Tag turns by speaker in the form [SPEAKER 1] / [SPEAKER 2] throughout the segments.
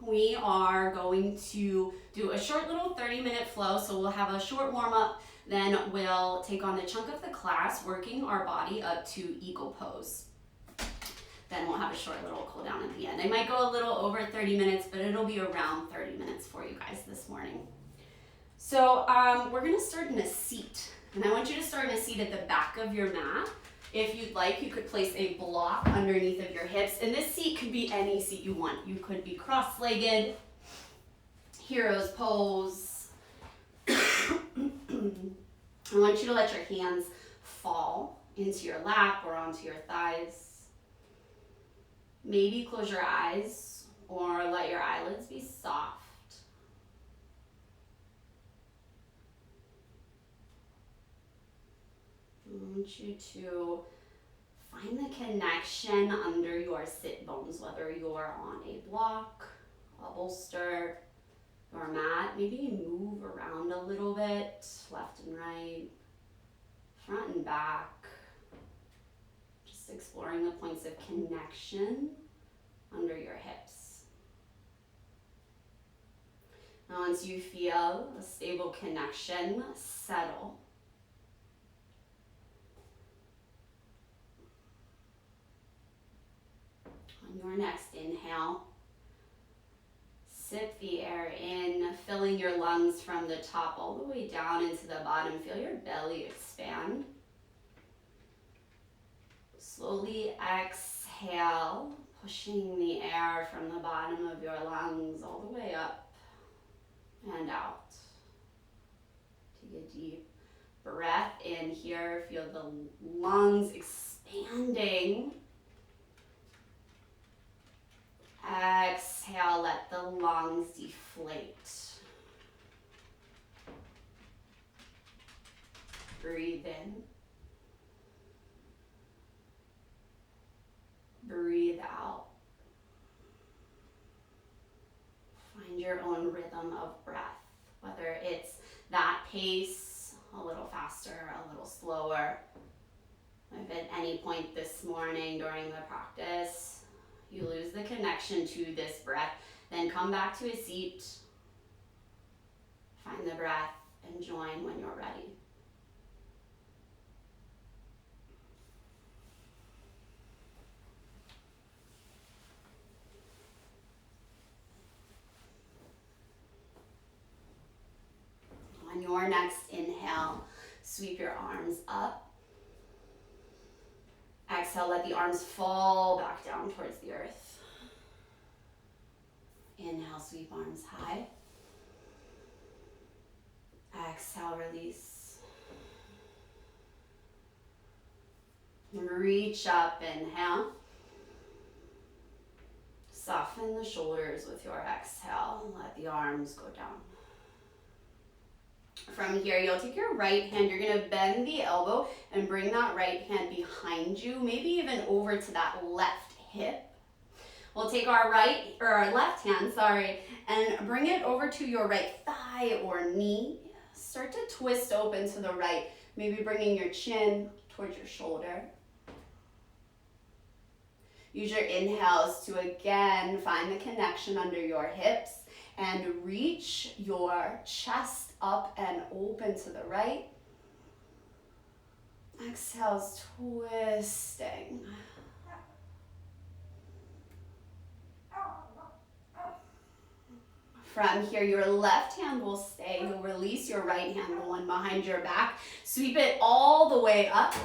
[SPEAKER 1] we are going to do a short little 30-minute flow. So we'll have a short warm-up, then we'll take on the chunk of the class, working our body up to eagle pose. Then we'll have a short little cool down at the end. I might go a little over 30 minutes, but it'll be around 30 minutes for you guys this morning. So we're gonna start in a seat. And I want you to start in a seat at the back of your mat. If you'd like, you could place a block underneath of your hips. And this seat could be any seat you want. You could be cross-legged, hero's pose. I want you to let your hands fall into your lap or onto your thighs. Maybe close your eyes or let your eyelids be soft. I want you to find the connection under your sit bones, whether you're on a block, a bolster, your mat. Maybe you move around a little bit, left and right, front and back. Just exploring the points of connection under your hips. Now, once you feel a stable connection, settle. On your next inhale, sip the air in, filling your lungs from the top all the way down into the bottom. Feel your belly expand. Slowly exhale, pushing the air from the bottom of your lungs all the way up and out. Take a deep breath in here. Feel the lungs expanding. Exhale, let the lungs deflate. Breathe in. Breathe out. Find your own rhythm of breath, whether it's that pace, a little faster, a little slower. If at any point this morning during the practice you lose the connection to this breath, then come back to a seat, find the breath, and join when you're ready. On your next inhale, sweep your arms up. Exhale, let the arms fall back down towards the earth. Inhale, sweep arms high. Exhale, release. Reach up, inhale. Soften the shoulders with your exhale. Let the arms go down. From here, you'll take your right hand, you're gonna bend the elbow and bring that right hand behind you, maybe even over to that left hip. We'll take our left hand, and bring it over to your right thigh or knee. Start to twist open to the right, maybe bringing your chin towards your shoulder. Use your inhales to again find the connection under your hips and reach your chest up and open to the right. Exhales, twisting. From here, your left hand will stay. You'll release your right hand going behind your back. Sweep it all the way up.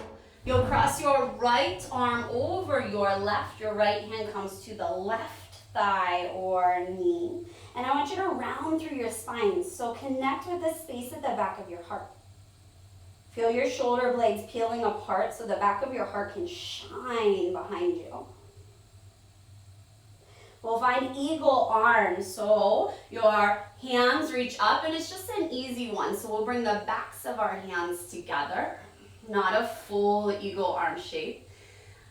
[SPEAKER 1] You'll cross your right arm over your left. Your right hand comes to the left thigh or knee. And I want you to round through your spine. So connect with the space at the back of your heart. Feel your shoulder blades peeling apart so the back of your heart can shine behind you. We'll find eagle arms. So your hands reach up, and it's just an easy one. So we'll bring the backs of our hands together. Not a full eagle arm shape.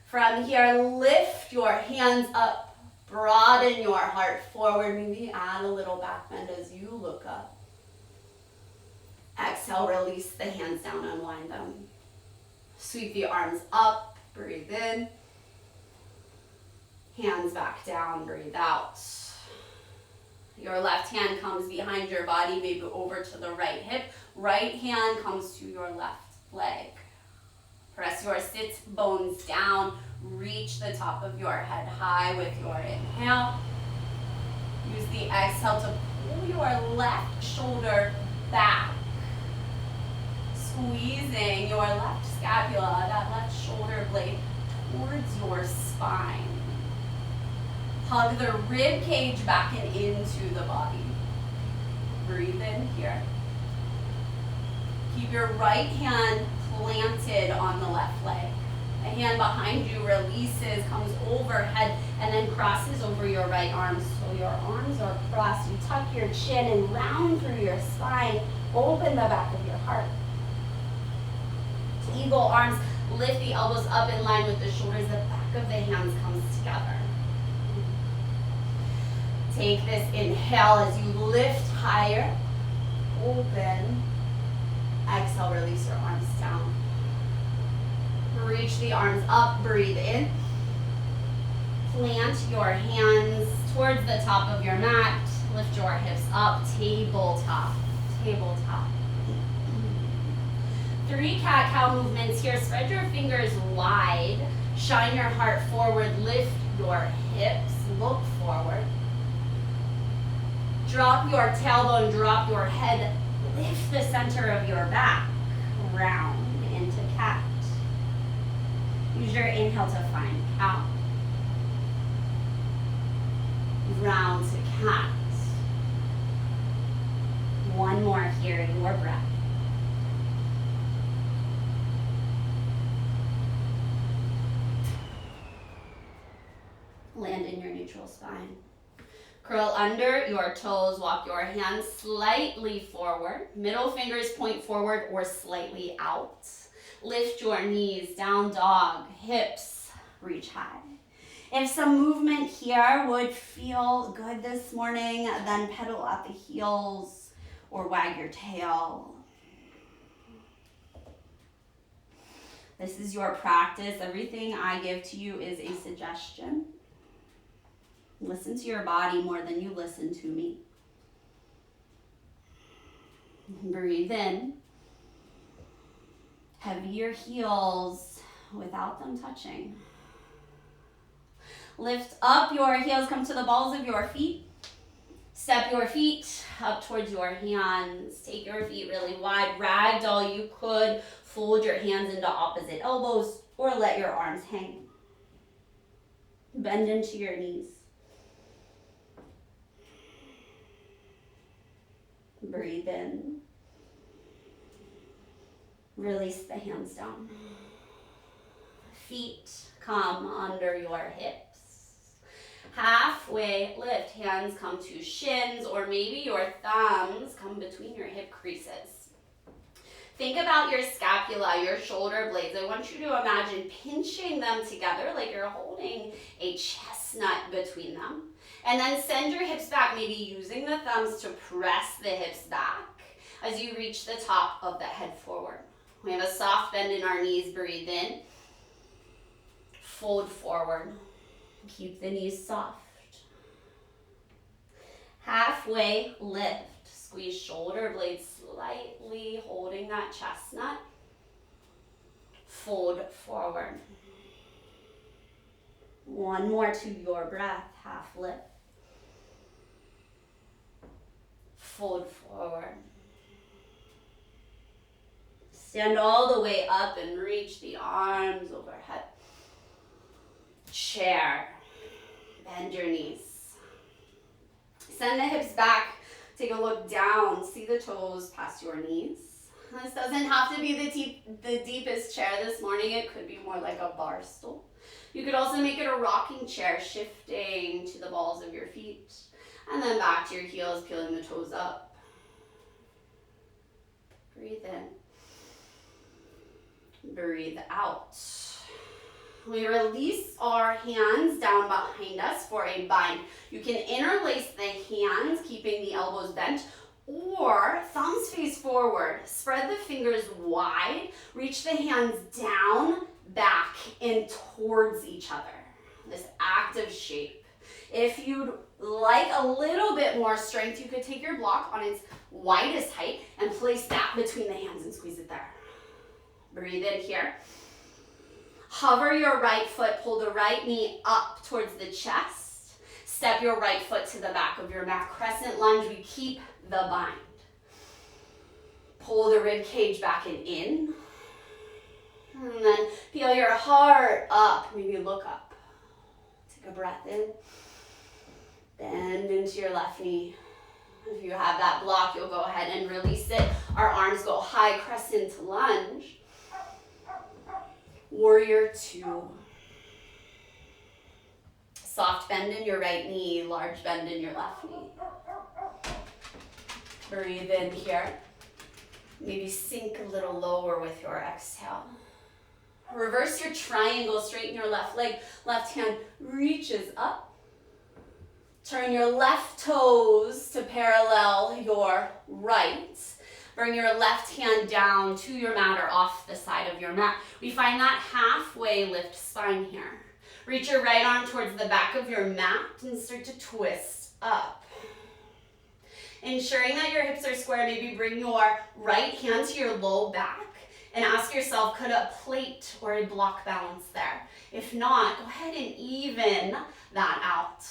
[SPEAKER 1] From here, lift your hands up. Broaden your heart forward. Maybe add a little back bend as you look up. Exhale, release the hands down, unwind them. Sweep the arms up, breathe in. Hands back down, breathe out. Your left hand comes behind your body, maybe over to the right hip. Right hand comes to your left leg. Press your sit bones down. Reach the top of your head high with your inhale. Use the exhale to pull your left shoulder back. Squeezing your left scapula, that left shoulder blade, towards your spine. Hug the rib cage back and into the body. Breathe in here. Keep your right hand planted on the left leg. A hand behind you releases, comes overhead, and then crosses over your right arm. So your arms are crossed. You tuck your chin and round through your spine. Open the back of your heart. Eagle arms, lift the elbows up in line with the shoulders. The back of the hands comes together. Take this inhale as you lift higher. Open. Exhale, release your arms down. Reach the arms up, breathe in. Plant your hands towards the top of your mat. Lift your hips up, tabletop, tabletop. 3 cat-cow movements here. Spread your fingers wide. Shine your heart forward. Lift your hips. Look forward. Drop your tailbone. Drop your head. Lift the center of your back. Round into cat. Use your inhale to find cow. Round to cat. One more here, your breath. Land in your neutral spine. Curl under your toes, walk your hands slightly forward. Middle fingers point forward or slightly out. Lift your knees, down dog, hips reach high. If some movement here would feel good this morning, then pedal at the heels or wag your tail. This is your practice. Everything I give to you is a suggestion. Listen to your body more than you listen to me. Breathe in. Heavy your heels without them touching. Lift up your heels, come to the balls of your feet. Step your feet up towards your hands. Take your feet really wide. Ragdoll you could. Fold your hands into opposite elbows or let your arms hang. Bend into your knees. Breathe in. Release the hands down. Feet come under your hips. Halfway lift, hands come to shins, or maybe your thumbs come between your hip creases. Think about your scapula, your shoulder blades. I want you to imagine pinching them together like you're holding a chestnut between them. And then send your hips back, maybe using the thumbs to press the hips back as you reach the top of the head forward. We have a soft bend in our knees. Breathe in. Fold forward. Keep the knees soft. Halfway lift. Squeeze shoulder blades slightly, holding that chestnut. Fold forward. One more to your breath. Half lift. Fold forward. Stand all the way up and reach the arms overhead. Chair. Bend your knees. Send the hips back. Take a look down. See the toes past your knees. This doesn't have to be the deepest chair this morning. It could be more like a bar stool. You could also make it a rocking chair, shifting to the balls of your feet. And then back to your heels, peeling the toes up. Breathe in. Breathe out. We release our hands down behind us for a bind. You can interlace the hands, keeping the elbows bent, or thumbs face forward. Spread the fingers wide. Reach the hands down, back, and towards each other. This active shape. If you'd like a little bit more strength, you could take your block on its widest height and place that between the hands and squeeze it there. Breathe in here. Hover your right foot, pull the right knee up towards the chest. Step your right foot to the back of your mat. Crescent lunge, we keep the bind. Pull the rib cage back and in. And then feel your heart up, maybe look up. Take a breath in. Bend into your left knee. If you have that block, you'll go ahead and release it. Our arms go high, crescent lunge. Warrior two. Soft bend in your right knee, large bend in your left knee. Breathe in here. Maybe sink a little lower with your exhale. Reverse your triangle, straighten your left leg. Left hand reaches up. Turn your left toes to parallel your right. Bring your left hand down to your mat or off the side of your mat. We find that halfway lift spine here. Reach your right arm towards the back of your mat and start to twist up. Ensuring that your hips are square, maybe bring your right hand to your low back and ask yourself, could a plate or a block balance there? If not, go ahead and even that out.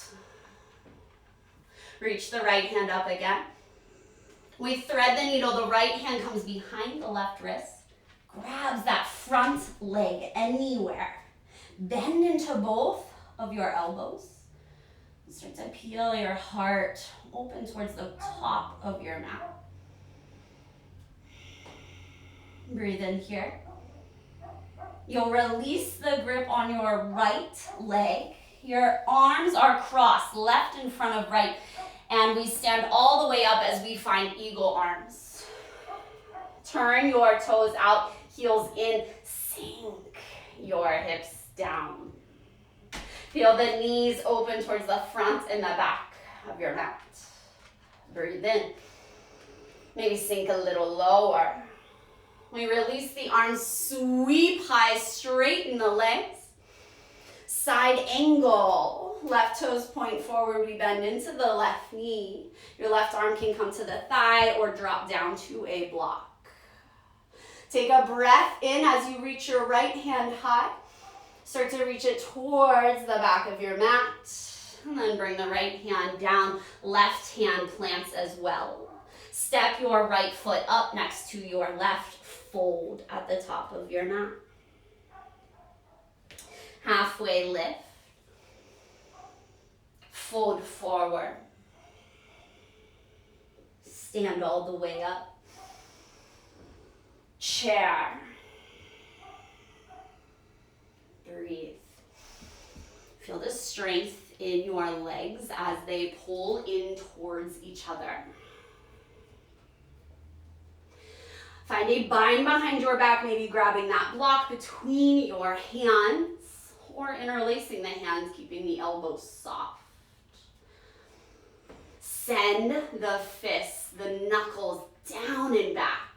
[SPEAKER 1] Reach the right hand up again. We thread the needle. The right hand comes behind the left wrist, grabs that front leg anywhere. Bend into both of your elbows. Start to peel your heart open towards the top of your mat. Breathe in here. You'll release the grip on your right leg. Your arms are crossed, left in front of right. And we stand all the way up as we find eagle arms. Turn your toes out, heels in, sink your hips down. Feel the knees open towards the front and the back of your mat. Breathe in. Maybe sink a little lower. We release the arms, sweep high, straighten the legs. Side angle, left toes point forward, we bend into the left knee. Your left arm can come to the thigh or drop down to a block. Take a breath in as you reach your right hand high. Start to reach it towards the back of your mat. And then bring the right hand down, left hand plants as well. Step your right foot up next to your left, fold at the top of your mat. Halfway lift. Fold forward. Stand all the way up. Chair. Breathe. Feel the strength in your legs as they pull in towards each other. Find a bind behind your back, maybe grabbing that block between your hands or interlacing the hands, keeping the elbows soft. Send the fists, the knuckles down and back.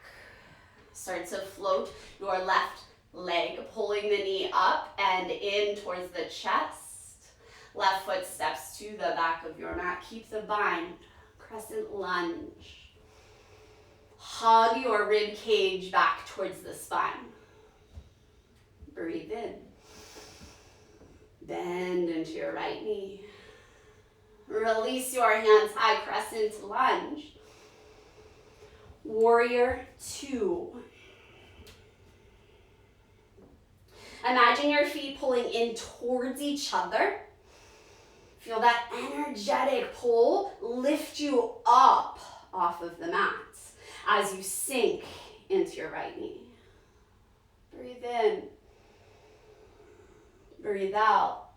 [SPEAKER 1] Start to float your left leg, pulling the knee up and in towards the chest. Left foot steps to the back of your mat. Keep the bind. Crescent lunge. Hug your rib cage back towards the spine. Breathe in. Bend into your right knee. Release your hands high, crescent lunge. Warrior two. Imagine your feet pulling in towards each other. Feel that energetic pull lift you up off of the mat as you sink into your right knee. Breathe in. Breathe out.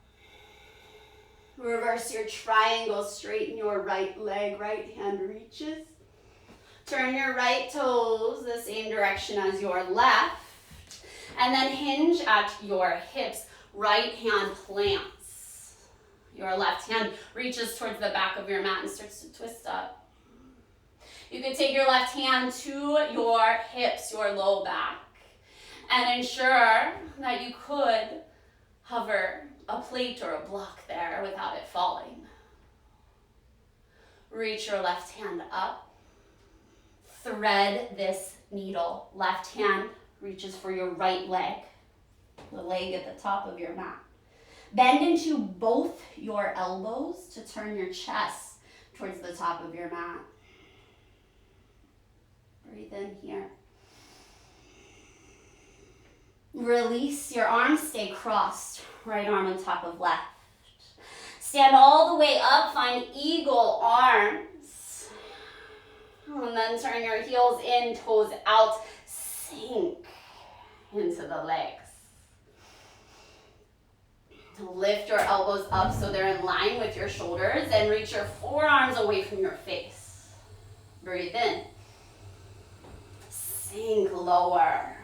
[SPEAKER 1] Reverse your triangle, straighten your right leg, right hand reaches. Turn your right toes the same direction as your left. And then hinge at your hips. Right hand plants. Your left hand reaches towards the back of your mat and starts to twist up. You can take your left hand to your hips, your low back, and ensure that you could hover a plate or a block there without it falling. Reach your left hand up. Thread this needle. Left hand reaches for your right leg, the leg at the top of your mat. Bend into both your elbows to turn your chest towards the top of your mat. Breathe in here. Release your arms, stay crossed. Right arm on top of left. Stand all the way up, find eagle arms. And then turn your heels in, toes out, sink into the legs. Lift your elbows up so they're in line with your shoulders and reach your forearms away from your face. Breathe in. Sink lower.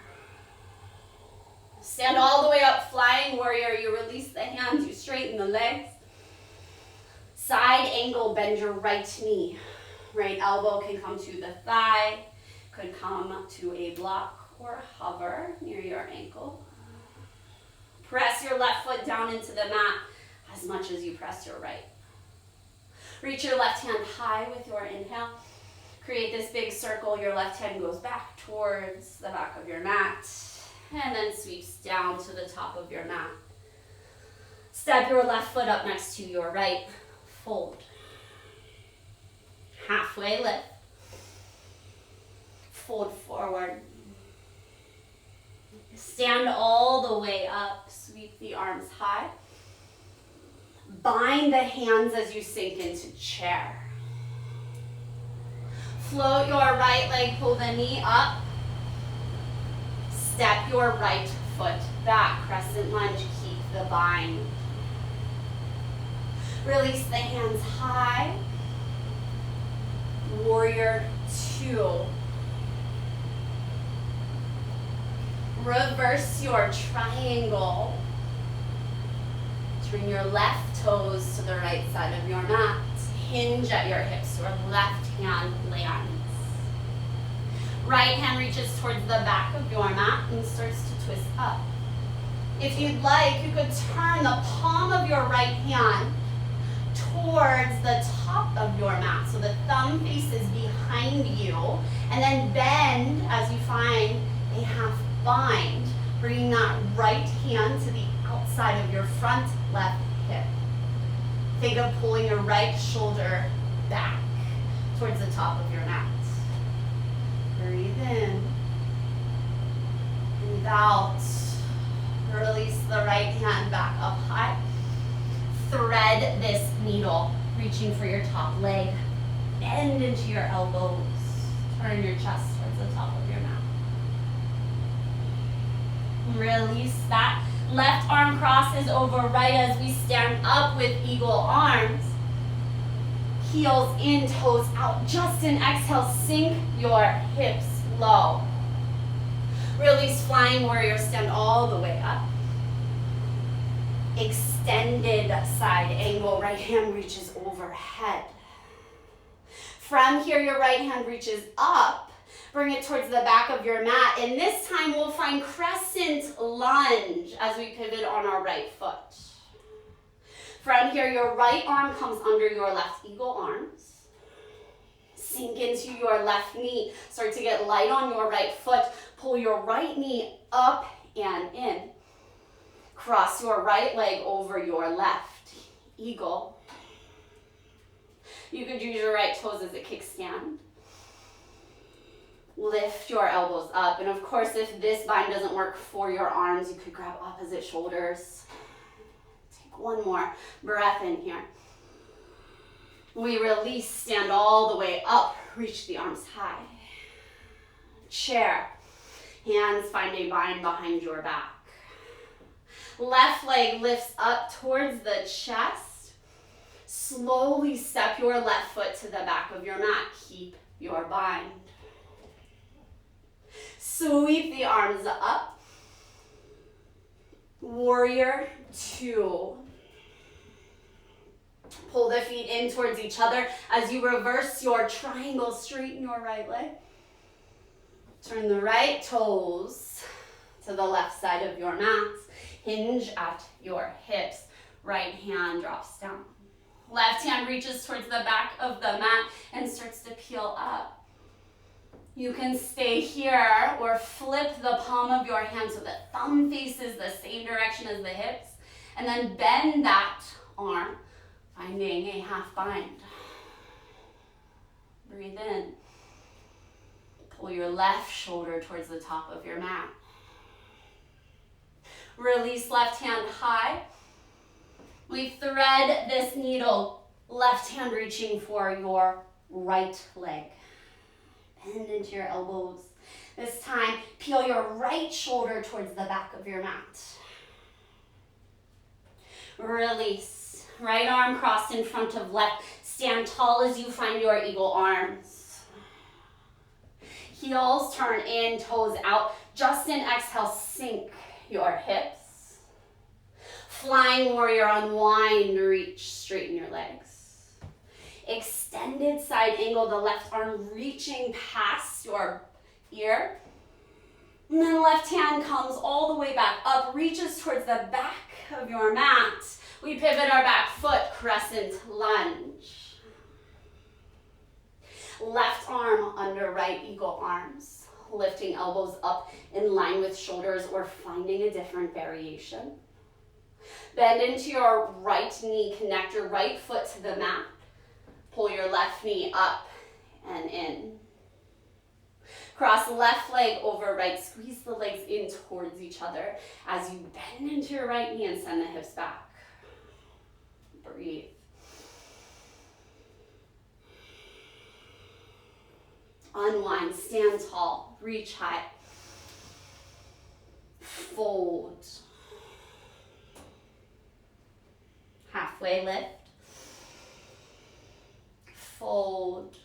[SPEAKER 1] Stand all the way up, flying warrior. You release the hands, you straighten the legs. Side angle, bend your right knee. Right elbow can come to the thigh, could come to a block or hover near your ankle. Press your left foot down into the mat as much as you press your right. Reach your left hand high with your inhale. Create this big circle. Your left hand goes back towards the back of your mat and then sweeps down to the top of your mat. Step your left foot up next to your right. Fold. Halfway lift. Fold forward. Stand all the way up. Sweep the arms high. Bind the hands as you sink into chair. Float your right leg, pull the knee up. Step your right foot back. Crescent lunge, keep the bind. Release the hands high. Warrior two. Reverse your triangle. Turn your left toes to the right side of your mat. Hinge at your hips. Your left hand lands. Right hand reaches towards the back of your mat and starts to twist up. If you'd like, you could turn the palm of your right hand towards the top of your mat. So the thumb faces behind you. And then bend as you find a half bind. Bringing that right hand to the outside of your front left hip. Think of pulling your right shoulder back towards the top of your mat. Breathe in. Breathe out. Release the right hand back up high. Thread this needle, reaching for your top leg. Bend into your elbows. Turn your chest towards the top of your mat. Release that. Left arm crosses over right as we stand up with eagle arms. Heels in, toes out. Just an exhale, sink your hips low. Release flying warrior, stand all the way up. Extended side angle, right hand reaches overhead. From here, your right hand reaches up. Bring it towards the back of your mat. And this time we'll find crescent lunge as we pivot on our right foot. From here, your right arm comes under your left eagle arms. Sink into your left knee. Start to get light on your right foot. Pull your right knee up and in. Cross your right leg over your left. Eagle. You could use your right toes as a kickstand. Lift your elbows up. And of course, if this bind doesn't work for your arms, you could grab opposite shoulders. Take one more breath in here. We release, stand all the way up. Reach the arms high. Chair. Hands find a bind behind your back. Left leg lifts up towards the chest. Slowly step your left foot to the back of your mat. Keep your bind. Sweep the arms up. Warrior two. Pull the feet in towards each other as you reverse your triangle. Straighten your right leg. Turn the right toes to the left side of your mat. Hinge at your hips. Right hand drops down. Left hand reaches towards the back of the mat and starts to peel up. You can stay here or flip the palm of your hand so the thumb faces the same direction as the hips, and then bend that arm, finding a half bind. Breathe in. Pull your left shoulder towards the top of your mat. Release left hand high. We thread this needle, left hand reaching for your right leg. Bend into your elbows. This time, peel your right shoulder towards the back of your mat. Release. Right arm crossed in front of left. Stand tall as you find your eagle arms. Heels turn in, toes out. Just in exhale, sink your hips. Flying warrior, unwind, reach, straighten your legs. Extended side angle, the left arm reaching past your ear. And then left hand comes all the way back up, reaches towards the back of your mat. We pivot our back foot, crescent lunge. Left arm under right eagle arms. Lifting elbows up in line with shoulders or finding a different variation. Bend into your right knee, connect your right foot to the mat. Pull your left knee up and in. Cross left leg over right, squeeze the legs in towards each other as you bend into your right knee and send the hips back. Breathe. Unwind, stand tall, reach high. Fold. Halfway lift. Fold.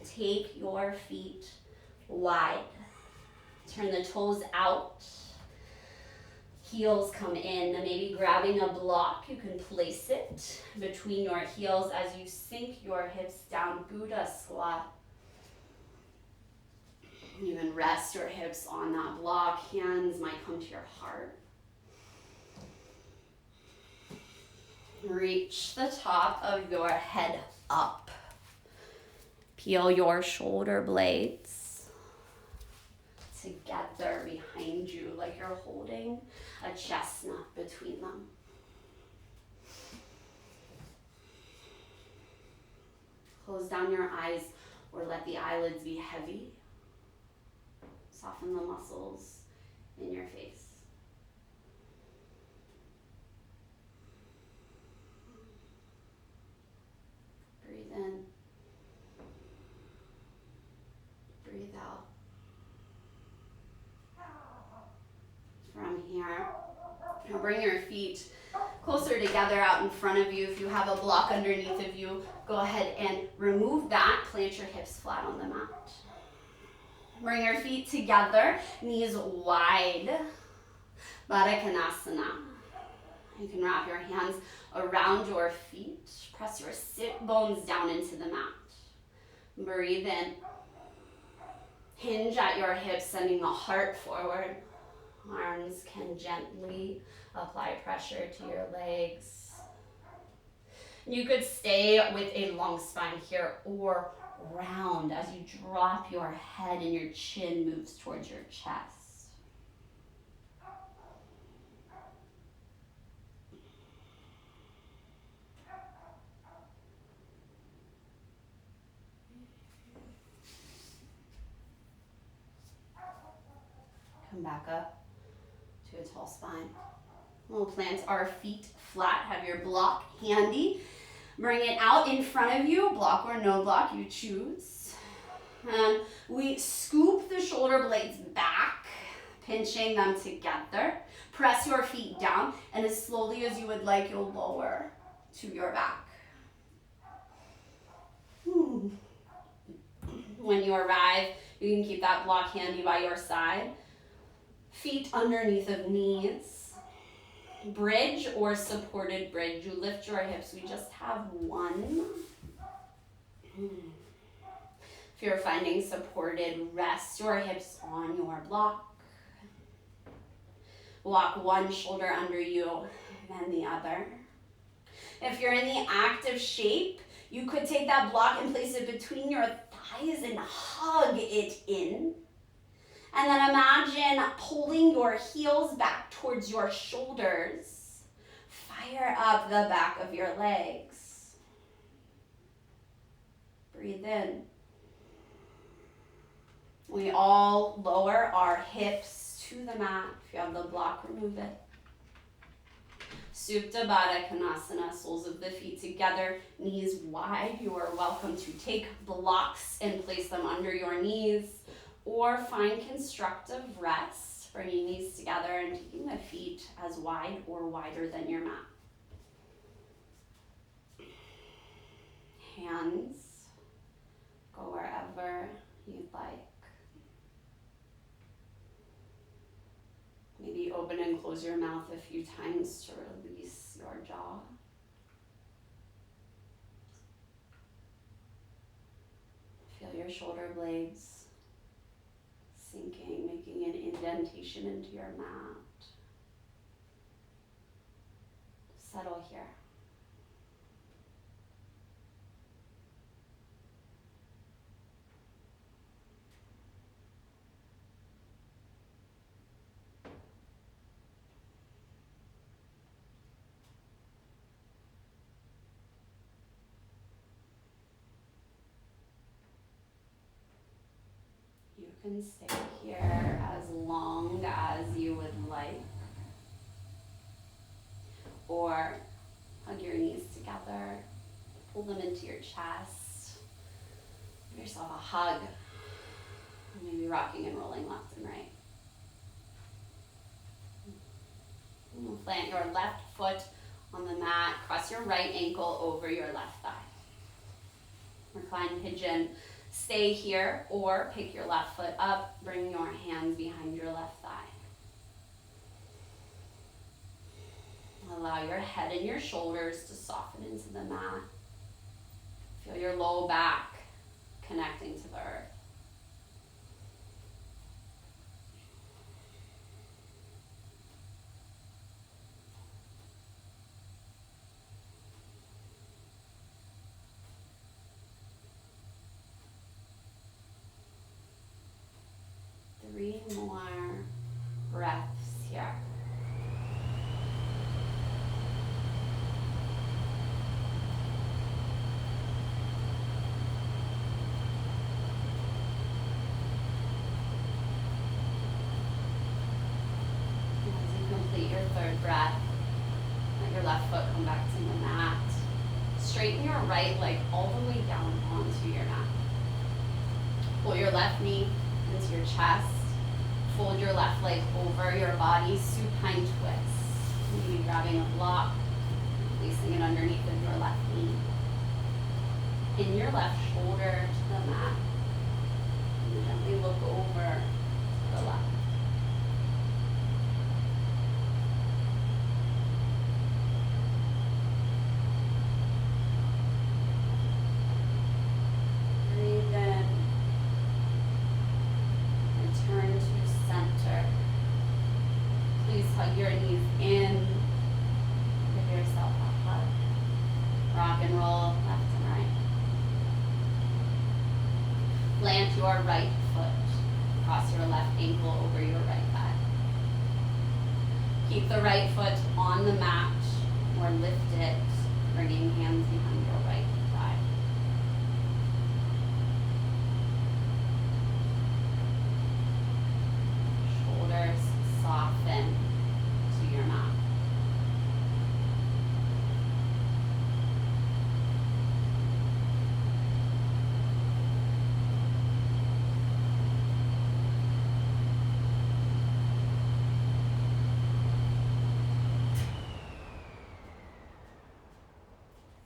[SPEAKER 1] Take your feet wide. Turn the toes out. Heels come in. Maybe grabbing a block, you can place it between your heels as you sink your hips down, Buddha squat. You can rest your hips on that block. Hands might come to your heart. Reach the top of your head up. Peel your shoulder blades together behind you like you're holding a chestnut between them. Close down your eyes or let the eyelids be heavy. Soften the muscles in your face. Breathe in. Breathe out. From here, now bring your feet closer together out in front of you. If you have a block underneath of you, go ahead and remove that. Plant your hips flat on the mat. Bring your feet together, knees wide. Baddha Konasana. You can wrap your hands around your feet. Press your sit bones down into the mat. Breathe in. Hinge at your hips, sending the heart forward. Arms can gently apply pressure to your legs. You could stay with a long spine here or round as you drop your head and your chin moves towards your chest. Come back up to a tall spine. We'll plant our feet flat. Have your block handy. Bring it out in front of you, block or no block, you choose. And we scoop the shoulder blades back, pinching them together. Press your feet down, and as slowly as you would like, you'll lower to your back. When you arrive, you can keep that block handy by your side. Feet underneath of knees. Bridge or supported bridge. You lift your hips. We just have one. If you're finding supported, rest your hips on your block. Walk one shoulder under you, then the other. If you're in the active shape, you could take that block and place it between your thighs and hug it in. And then imagine pulling your heels back towards your shoulders. Fire up the back of your legs. Breathe in. We all lower our hips to the mat. If you have the block, remove it. Supta Baddha Konasana, soles of the feet together, knees wide. You are welcome to take blocks and place them under your knees, or find constructive rest, bringing knees together and taking the feet as wide or wider than your mat. Hands go wherever you'd like. Maybe open and close your mouth a few times to release your jaw. Feel your shoulder blades sinking, making an indentation into your mat. Settle here. You can stay here as long as you would like, or hug your knees together, pull them into your chest, give yourself a hug, maybe rocking and rolling left and right. Plant your left foot on the mat, cross your right ankle over your left thigh. Recline pigeon. Stay here or pick your left foot up, bring your hands behind your left thigh. Allow your head and your shoulders to soften into the mat. Feel your low back connecting to the earth. Three more breaths here. As you complete your third breath, let your left foot come back to the mat. Straighten your right leg all the way down onto your mat. Pull your left knee into your chest. Fold your left leg over your body, supine twist. Maybe grabbing a block, placing it underneath of your left knee. Pin your left shoulder to the mat. And gently look over to the left. Breathe in. Return to center. Please hug your knees in. Give yourself a hug. Rock and roll left and right. Plant your right foot. Cross your left ankle over your right thigh. Keep the right foot on the mat or lift it, bringing hands behind your right thigh. Shoulders soften to your mat.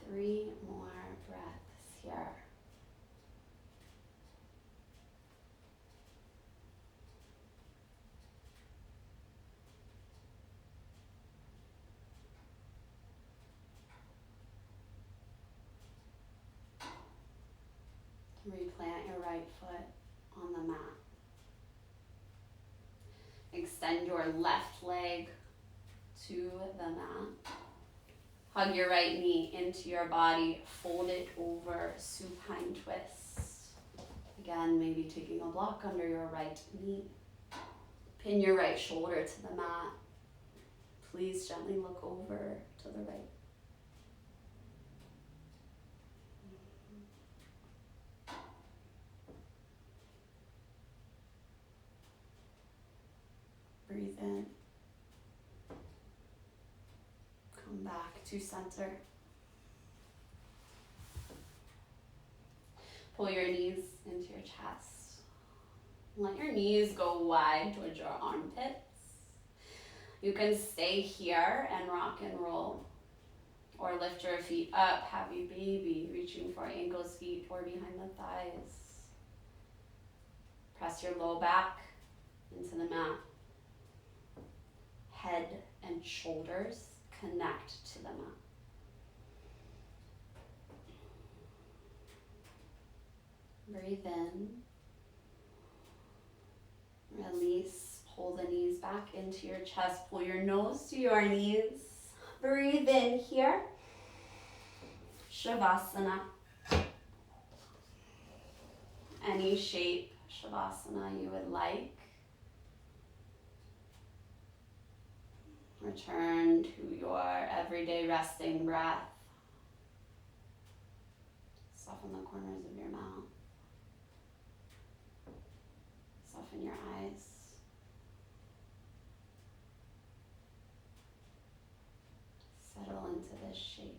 [SPEAKER 1] Three more breaths here. Replant your right foot on the mat. Extend your left leg to the mat. Hug your right knee into your body, fold it over, supine twist. Again, maybe taking a block under your right knee. Pin your right shoulder to the mat. Please gently look over to the right. Breathe in. Come back to center. Pull your knees into your chest. Let your knees go wide towards your armpits. You can stay here and rock and roll. Or lift your feet up, happy baby, reaching for ankles, feet, or behind the thighs. Press your low back into the mat. Head and shoulders connect to the mat. Breathe in. Release. Pull the knees back into your chest. Pull your nose to your knees. Breathe in here. Shavasana. Any shape Shavasana you would like. Return to your everyday resting breath. Soften the corners of your mouth. Soften your eyes. Settle into this shape.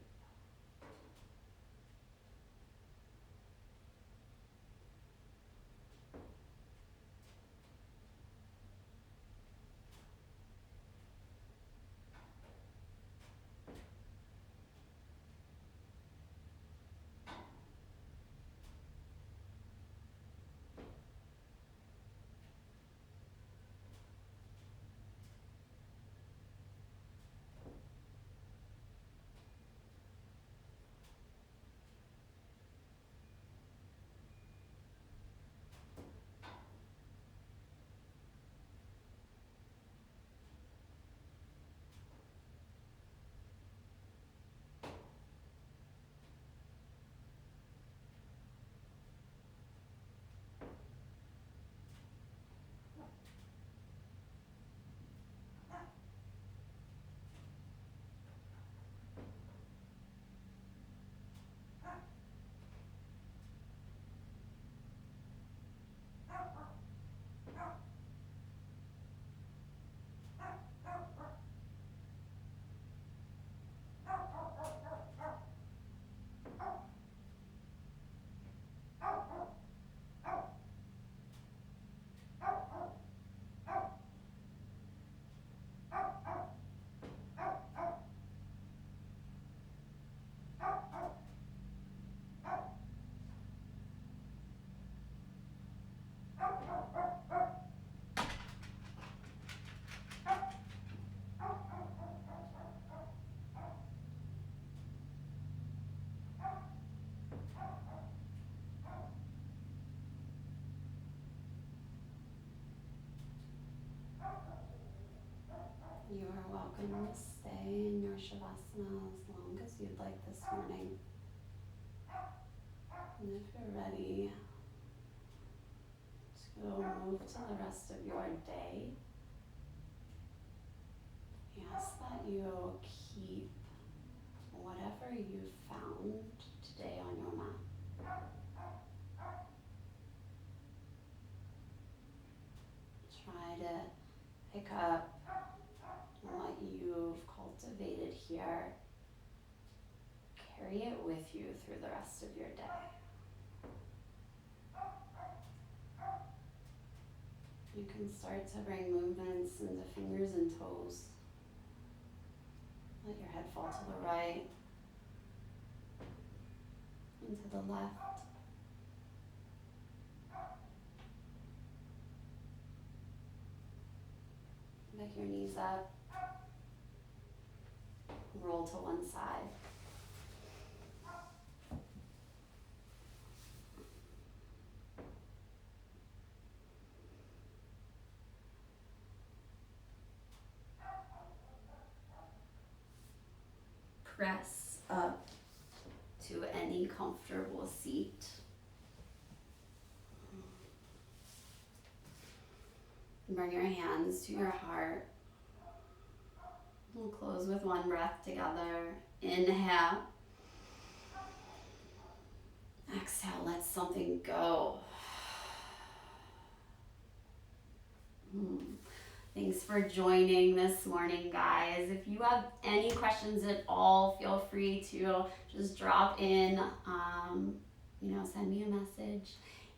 [SPEAKER 1] You are welcome to stay in your Shavasana as long as you'd like this morning. And if you're ready to move to the rest of your day, we ask that you keep whatever you found today on your mat. Try to pick up what you've cultivated here. Carry it with you through the rest of your day. You can start to bring movements into fingers and toes. Let your head fall to the right and to the left. Pick your knees up. Roll to one side. press up to any comfortable seat. Bring your hands to your heart. We'll close with one breath together. Inhale. Exhale, let something go. Thanks for joining this morning, guys. If you have any questions at all, feel free to just drop in, send me a message.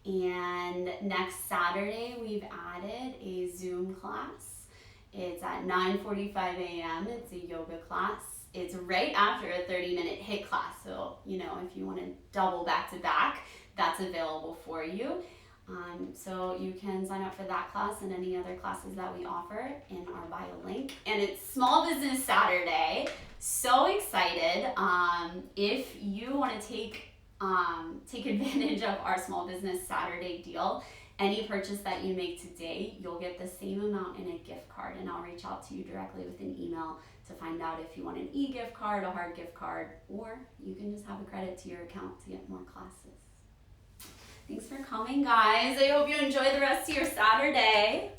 [SPEAKER 1] And next Saturday, we've added a Zoom class. It's at 9:45 a.m. It's a yoga class. It's right after a 30-minute HIIT class. So, if you want to double back to back, that's available for you. So you can sign up for that class and any other classes that we offer in our bio link. And it's Small Business Saturday. So excited. If you want to take advantage of our Small Business Saturday deal, any purchase that you make today, you'll get the same amount in a gift card, and I'll reach out to you directly with an email to find out if you want an e-gift card, a hard gift card, or you can just have a credit to your account to get more classes. Thanks for coming, guys. I hope you enjoy the rest of your Saturday.